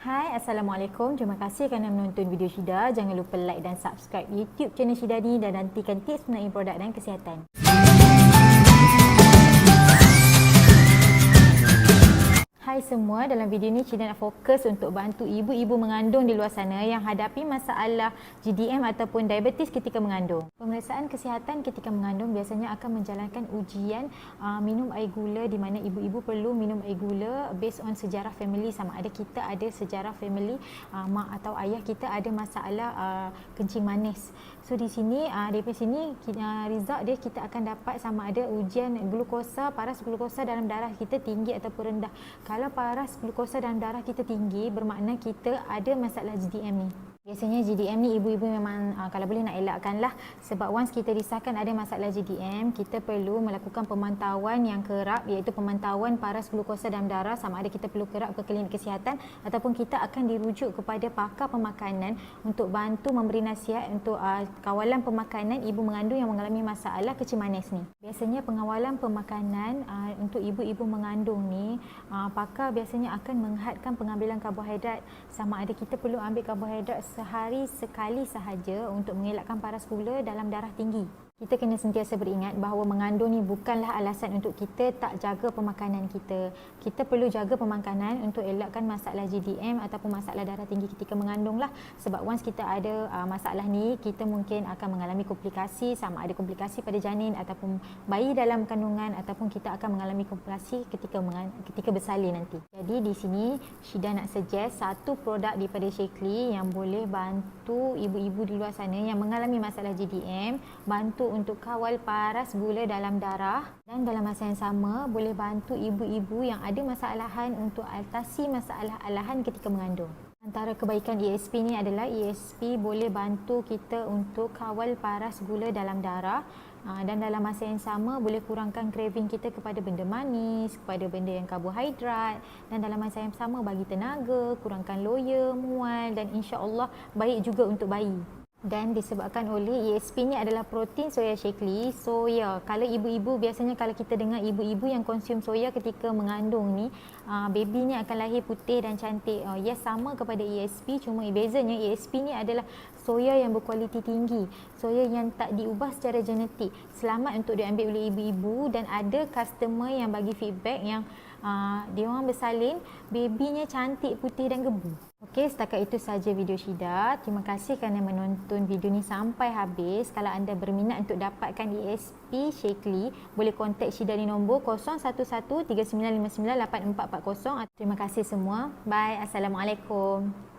Hai, Assalamualaikum. Terima kasih kerana menonton video Syida. Jangan lupa like dan subscribe YouTube channel Syida ni dan nantikan tips mengenai produk dan kesihatan. Hai semua, dalam video ni Syida nak fokus untuk bantu ibu-ibu mengandung di luar sana yang hadapi masalah GDM ataupun diabetes ketika mengandung. Pemeriksaan kesihatan ketika mengandung biasanya akan menjalankan ujian minum air gula, di mana ibu-ibu perlu minum air gula based on sejarah family, sama ada kita ada sejarah family mak atau ayah kita ada masalah kencing manis. So di sini daripada sini result dia kita akan dapat sama ada ujian glukosa, paras glukosa dalam darah kita tinggi ataupun rendah. Kalau paras glukosa dalam darah kita tinggi, bermakna kita ada masalah GDM ni. Biasanya GDM ni ibu-ibu memang kalau boleh nak elakkan lah, sebab once kita risahkan ada masalah GDM, kita perlu melakukan pemantauan yang kerap, iaitu pemantauan paras glukosa dalam darah, sama ada kita perlu kerap ke klinik kesihatan ataupun kita akan dirujuk kepada pakar pemakanan untuk bantu memberi nasihat untuk kawalan pemakanan ibu mengandung yang mengalami masalah kencing manis ni. Biasanya pengawalan pemakanan untuk ibu-ibu mengandung ni, pakar biasanya akan menghadkan pengambilan karbohidrat, sama ada kita perlu ambil karbohidrat sehari sekali sahaja untuk mengelakkan paras gula dalam darah tinggi. Kita kena sentiasa beringat bahawa mengandung ni bukanlah alasan untuk kita tak jaga pemakanan kita. Kita perlu jaga pemakanan untuk elakkan masalah GDM ataupun masalah darah tinggi ketika mengandung lah. Sebab once kita ada masalah ni, kita mungkin akan mengalami komplikasi, sama ada komplikasi pada janin ataupun bayi dalam kandungan, ataupun kita akan mengalami komplikasi ketika bersalin nanti. Jadi di sini Syida nak suggest satu produk daripada Shakely yang boleh bantu ibu-ibu di luar sana yang mengalami masalah GDM, bantu untuk kawal paras gula dalam darah, dan dalam masa yang sama boleh bantu ibu-ibu yang ada masalahan untuk atasi masalah-alahan ketika mengandung. Antara kebaikan ESP ni adalah ESP boleh bantu kita untuk kawal paras gula dalam darah, dan dalam masa yang sama boleh kurangkan craving kita kepada benda manis, kepada benda yang karbohidrat, dan dalam masa yang sama bagi tenaga, kurangkan loya, mual, dan insya-Allah baik juga untuk bayi. Dan disebabkan oleh ESP ni adalah protein soya Shakely. Soya, kalau ibu-ibu, biasanya kalau kita dengar ibu-ibu yang konsum soya ketika mengandung ni, baby ni akan lahir putih dan cantik. Yes, sama kepada ESP, cuma bezanya ESP ni adalah soya yang berkualiti tinggi, soya yang tak diubah secara genetik, selamat untuk diambil oleh ibu-ibu. Dan ada customer yang bagi feedback yang dia orang bersalin, babynya cantik, putih dan gebu. Okey, setakat itu saja video Syida. Terima kasih kerana menonton video ni sampai habis. Kalau anda berminat untuk dapatkan ESP Shakely, boleh kontak Syida di nombor 011 3959 8440. Terima kasih semua. Bye. Assalamualaikum.